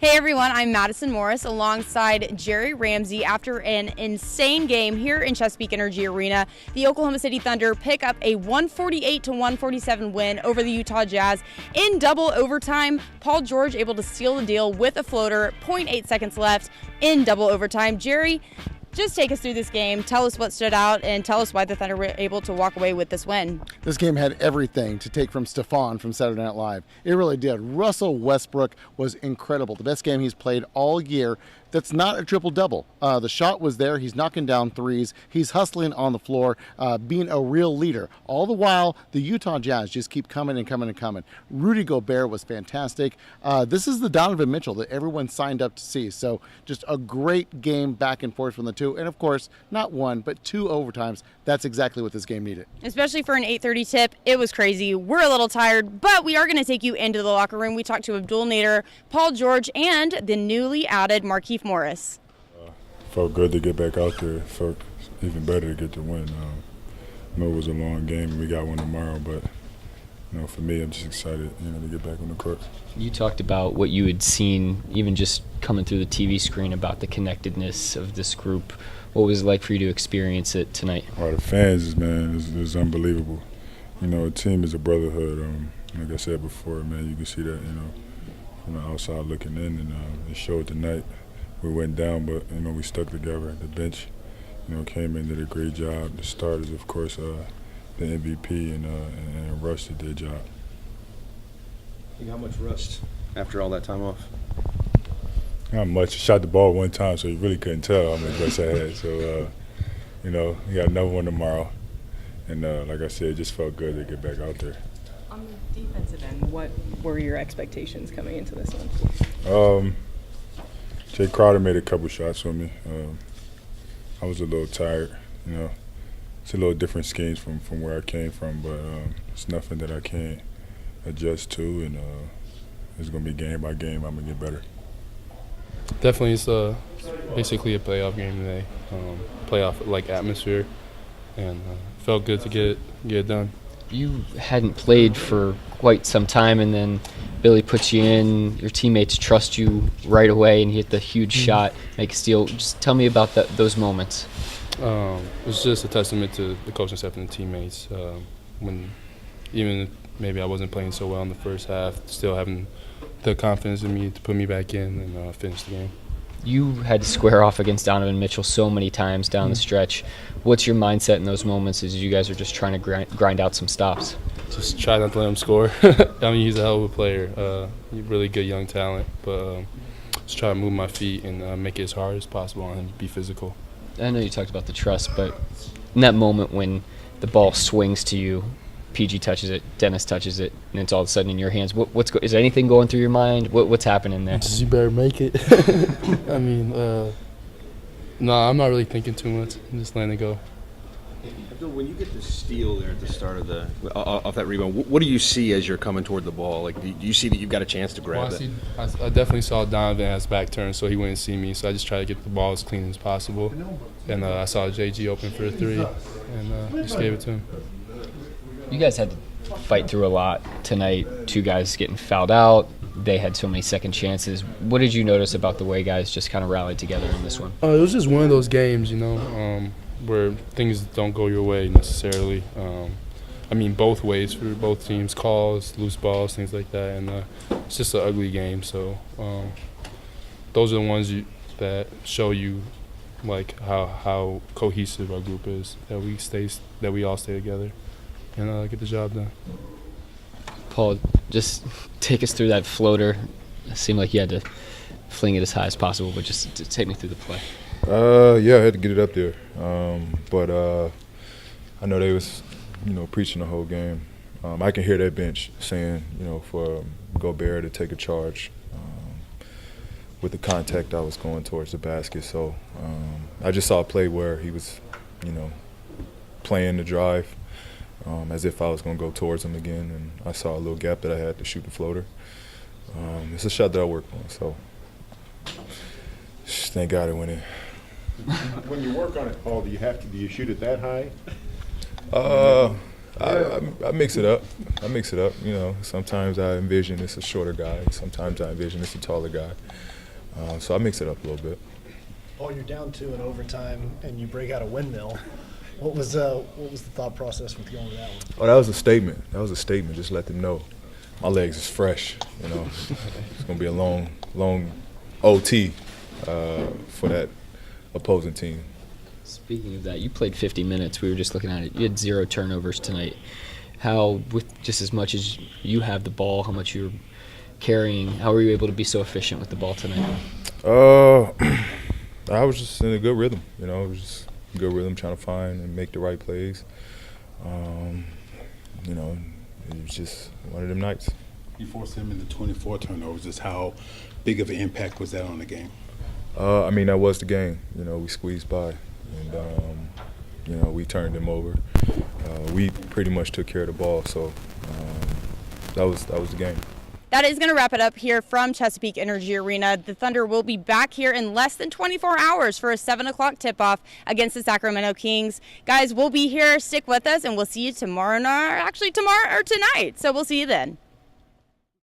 Hey everyone, I'm Madison Morris alongside Jerry Ramsey. After an insane game here in Chesapeake Energy Arena, the Oklahoma City Thunder pick up a 148-147 win over the Utah Jazz in double overtime. Paul George able to seal the deal with a floater, 0.8 seconds left in double overtime. Jerry, just take us through this game, tell us what stood out, and tell us why the Thunder were able to walk away with this win. This game had everything to take from Stephon from Saturday Night Live. It really did. Russell Westbrook was incredible. The best game he's played all year. That's not a triple-double. The shot was there. He's knocking down threes. He's hustling on the floor, being a real leader. All the while, the Utah Jazz just keep coming and coming and coming. Rudy Gobert was fantastic. This is the Donovan Mitchell that everyone signed up to see. So just a great game back and forth from the two. And, of course, not one, but two overtimes. That's exactly what this game needed. Especially for an 8:30 tip. It was crazy. We're a little tired, but we are going to take you into the locker room. We talked to Abdul Nader, Paul George, and the newly added Markieff Morris. Felt good to get back out there. Felt even better to get the win. I know it was a long game and we got one tomorrow, but for me, I'm just excited, to get back on the court. You talked about what you had seen, even just coming through the TV screen, about the connectedness of this group. What was it like for you to experience it tonight? Oh, the fans, man, is unbelievable. A team is a brotherhood. Like I said before, man, you can see that, from the outside looking in, and it showed tonight. We went down, but, we stuck together. The bench, came in, did a great job. The starters, of course, the MVP and Rush did their job. You got much rust after all that time off? Not much. I shot the ball one time, so you really couldn't tell how much rust I had. So, we got another one tomorrow. And like I said, it just felt good to get back out there. On the defensive end, what were your expectations coming into this one? Jay Crowder made a couple shots for me. I was a little tired, It's a little different schemes from where I came from, but it's nothing that I can't adjust to, and it's going to be game by game. I'm going to get better. Definitely, it's basically a playoff game today, playoff-like atmosphere, and felt good to get it done. You hadn't played for quite some time, and then Billy puts you in. Your teammates trust you right away, and you hit the huge shot, make a steal. Just tell me about those moments. It was just a testament to the coaching staff and the teammates. When even maybe I wasn't playing so well in the first half, still having the confidence in me to put me back in and finish the game. You had to square off against Donovan Mitchell so many times down the stretch. What's your mindset in those moments as you guys are just trying to grind out some stops? Just try not to let him score. He's a hell of a player. Really good young talent, but just try to move my feet and make it as hard as possible on him, be physical. I know you talked about the trust, but in that moment when the ball swings to you, PG touches it, Dennis touches it, and it's all of a sudden in your hands. Is there anything going through your mind? What's happening there? You better make it. No, I'm not really thinking too much. I'm just letting it go. Abdul, when you get the steal there at the start of off that rebound, what do you see as you're coming toward the ball? Like, do you see that you've got a chance to grab it? I definitely saw Donovan has back turned, so he wouldn't see me. So I just tried to get the ball as clean as possible. And I saw JG open for a three, and just gave it to him. You guys had to fight through a lot tonight. Two guys getting fouled out. They had so many second chances. What did you notice about the way guys just kind of rallied together in this one? It was just one of those games, where things don't go your way necessarily. Both ways for both teams, calls, loose balls, things like that. And it's just an ugly game. So those are the ones that show you like how cohesive our group is, that we all stay together and get the job done. Paul, just take us through that floater. It seemed like you had to fling it as high as possible, but just to take me through the play. Yeah, I had to get it up there. But I know they was, preaching the whole game. I can hear that bench saying, for Gobert to take a charge. With the contact, I was going towards the basket. So I just saw a play where he was, playing the drive as if I was going to go towards him again. And I saw a little gap that I had to shoot the floater. It's a shot that I worked on. So thank God it went in. When you work on it, Paul, do you shoot it that high? I mix it up. Sometimes I envision it's a shorter guy. Sometimes I envision it's a taller guy. So I mix it up a little bit. Oh, you're down 2 in overtime, and you break out a windmill. What was the thought process with going with that one? Oh, that was a statement. Just let them know my legs is fresh. You know, it's gonna be a long OT for that opposing team. Speaking of that, you played 50 minutes. We were just looking at it. You had 0 turnovers tonight. How, with just as much as you have the ball, how much you're carrying, how were you able to be so efficient with the ball tonight? I was just in a good rhythm. You know, it was just a good rhythm, trying to find and make the right plays. You know, it was just one of them nights. You forced him into 24 turnovers. Just how big of an impact was that on the game? I mean, that was the game. You know, we squeezed by, and you know, we turned them over. We pretty much took care of the ball, so that was the game. That is going to wrap it up here from Chesapeake Energy Arena. The Thunder will be back here in less than 24 hours for a 7 o'clock tip-off against the Sacramento Kings. Guys, we'll be here. Stick with us, and we'll see you tomorrow or tonight. So we'll see you then.